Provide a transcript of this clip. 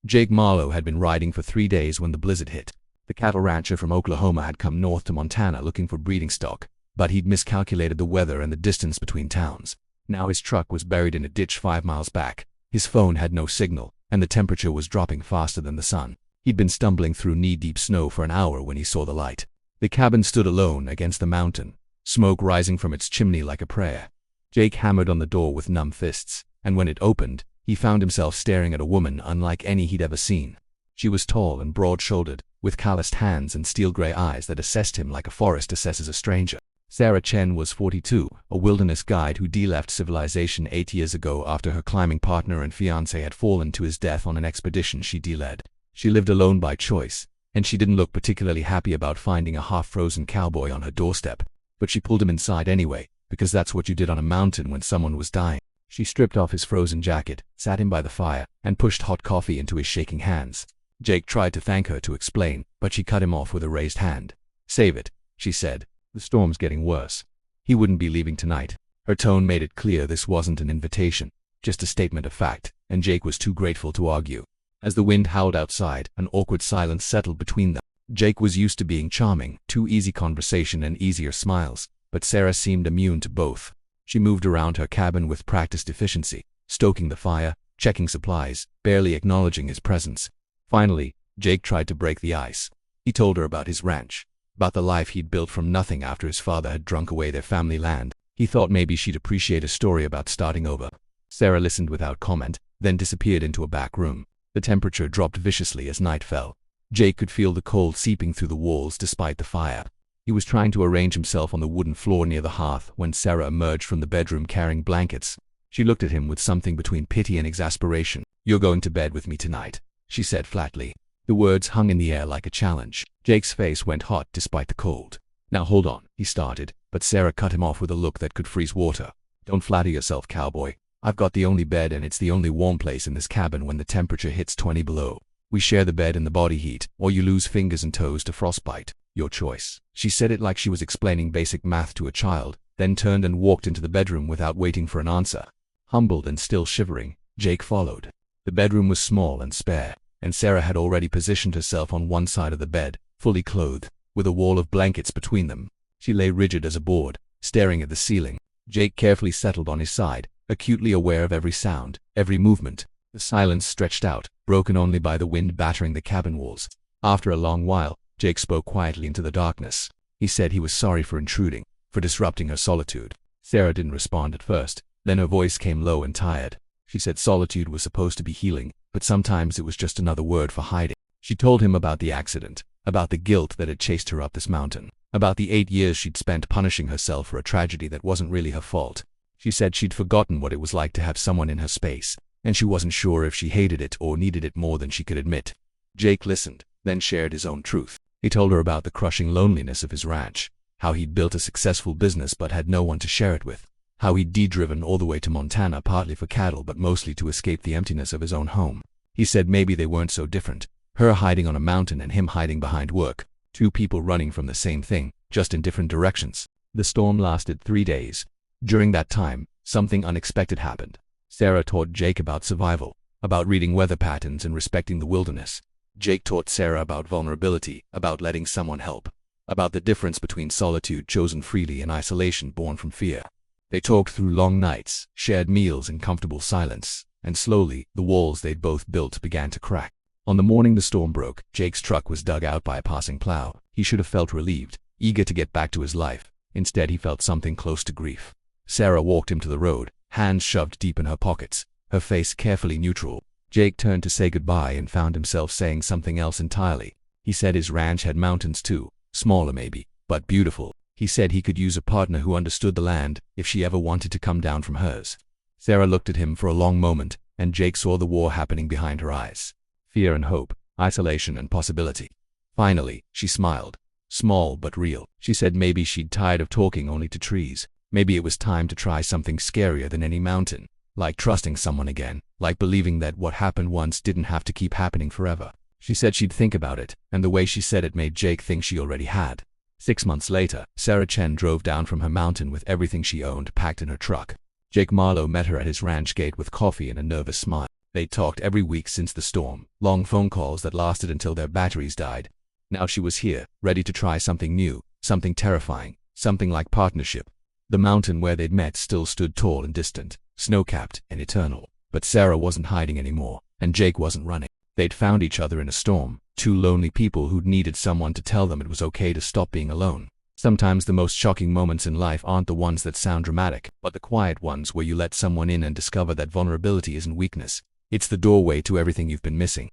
Jake Marlowe had been riding for 3 days when the blizzard hit. The cattle rancher from Oklahoma had come north to Montana looking for breeding stock, but he'd miscalculated the weather and the distance between towns. Now his truck was buried in a ditch 5 miles back. His phone had no signal, and the temperature was dropping faster than the sun. He'd been stumbling through knee-deep snow for an hour when he saw the light. The cabin stood alone against the mountain, smoke rising from its chimney like a prayer. Jake hammered on the door with numb fists, and when it opened, he found himself staring at a woman unlike any he'd ever seen. She was tall and broad-shouldered, with calloused hands and steel-gray eyes that assessed him like a forest assesses a stranger. Sarah Chen was 42, a wilderness guide who left civilization 8 years ago after her climbing partner and fiancé had fallen to his death on an expedition she led. She lived alone by choice, and she didn't look particularly happy about finding a half-frozen cowboy on her doorstep. But she pulled him inside anyway, because that's what you did on a mountain when someone was dying. She stripped off his frozen jacket, sat him by the fire, and pushed hot coffee into his shaking hands. Jake tried to thank her to explain, but she cut him off with a raised hand. "Save it," she said. "The storm's getting worse. He wouldn't be leaving tonight." Her tone made it clear this wasn't an invitation, just a statement of fact, and Jake was too grateful to argue. As the wind howled outside, an awkward silence settled between them. Jake was used to being charming, too easy conversation and easier smiles, but Sarah seemed immune to both. She moved around her cabin with practiced efficiency, stoking the fire, checking supplies, barely acknowledging his presence. Finally, Jake tried to break the ice. He told her about his ranch, about the life he'd built from nothing after his father had drunk away their family land. He thought maybe she'd appreciate a story about starting over. Sarah listened without comment, then disappeared into a back room. The temperature dropped viciously as night fell. Jake could feel the cold seeping through the walls despite the fire. He was trying to arrange himself on the wooden floor near the hearth when Sarah emerged from the bedroom carrying blankets. She looked at him with something between pity and exasperation. "You're going to bed with me tonight," she said flatly. The words hung in the air like a challenge. Jake's face went hot despite the cold. "Now hold on," he started, but Sarah cut him off with a look that could freeze water. "Don't flatter yourself, cowboy. I've got the only bed and it's the only warm place in this cabin when the temperature hits 20 below. We share the bed and the body heat, or you lose fingers and toes to frostbite. Your choice." She said it like she was explaining basic math to a child, then turned and walked into the bedroom without waiting for an answer. Humbled and still shivering, Jake followed. The bedroom was small and spare, and Sarah had already positioned herself on one side of the bed, fully clothed, with a wall of blankets between them. She lay rigid as a board, staring at the ceiling. Jake carefully settled on his side, acutely aware of every sound, every movement. The silence stretched out, broken only by the wind battering the cabin walls. After a long while, Jake spoke quietly into the darkness. He said he was sorry for intruding, for disrupting her solitude. Sarah didn't respond at first, then her voice came low and tired. She said solitude was supposed to be healing, but sometimes it was just another word for hiding. She told him about the accident, about the guilt that had chased her up this mountain, about the 8 years she'd spent punishing herself for a tragedy that wasn't really her fault. She said she'd forgotten what it was like to have someone in her space, and she wasn't sure if she hated it or needed it more than she could admit. Jake listened, then shared his own truth. He told her about the crushing loneliness of his ranch, how he'd built a successful business but had no one to share it with, how he'd driven all the way to Montana partly for cattle but mostly to escape the emptiness of his own home. He said maybe they weren't so different, her hiding on a mountain and him hiding behind work, two people running from the same thing, just in different directions. The storm lasted 3 days. During that time, something unexpected happened. Sarah taught Jake about survival, about reading weather patterns and respecting the wilderness. Jake taught Sarah about vulnerability, about letting someone help, about the difference between solitude chosen freely and isolation born from fear. They talked through long nights, shared meals in comfortable silence, and slowly, the walls they'd both built began to crack. On the morning the storm broke, Jake's truck was dug out by a passing plow. He should have felt relieved, eager to get back to his life. Instead, he felt something close to grief. Sarah walked him to the road, hands shoved deep in her pockets, her face carefully neutral. Jake turned to say goodbye and found himself saying something else entirely. He said his ranch had mountains too, smaller maybe, but beautiful. He said he could use a partner who understood the land if she ever wanted to come down from hers. Sarah looked at him for a long moment, and Jake saw the war happening behind her eyes. Fear and hope, isolation and possibility. Finally, she smiled. Small but real. She said maybe she'd tired of talking only to trees. Maybe it was time to try something scarier than any mountain. Like trusting someone again, like believing that what happened once didn't have to keep happening forever. She said she'd think about it, and the way she said it made Jake think she already had. 6 months later, Sarah Chen drove down from her mountain with everything she owned packed in her truck. Jake Marlowe met her at his ranch gate with coffee and a nervous smile. They talked every week since the storm, long phone calls that lasted until their batteries died. Now she was here, ready to try something new, something terrifying, something like partnership. The mountain where they'd met still stood tall and distant, snow-capped and eternal. But Sarah wasn't hiding anymore, and Jake wasn't running. They'd found each other in a storm, two lonely people who'd needed someone to tell them it was okay to stop being alone. Sometimes the most shocking moments in life aren't the ones that sound dramatic, but the quiet ones where you let someone in and discover that vulnerability isn't weakness. It's the doorway to everything you've been missing.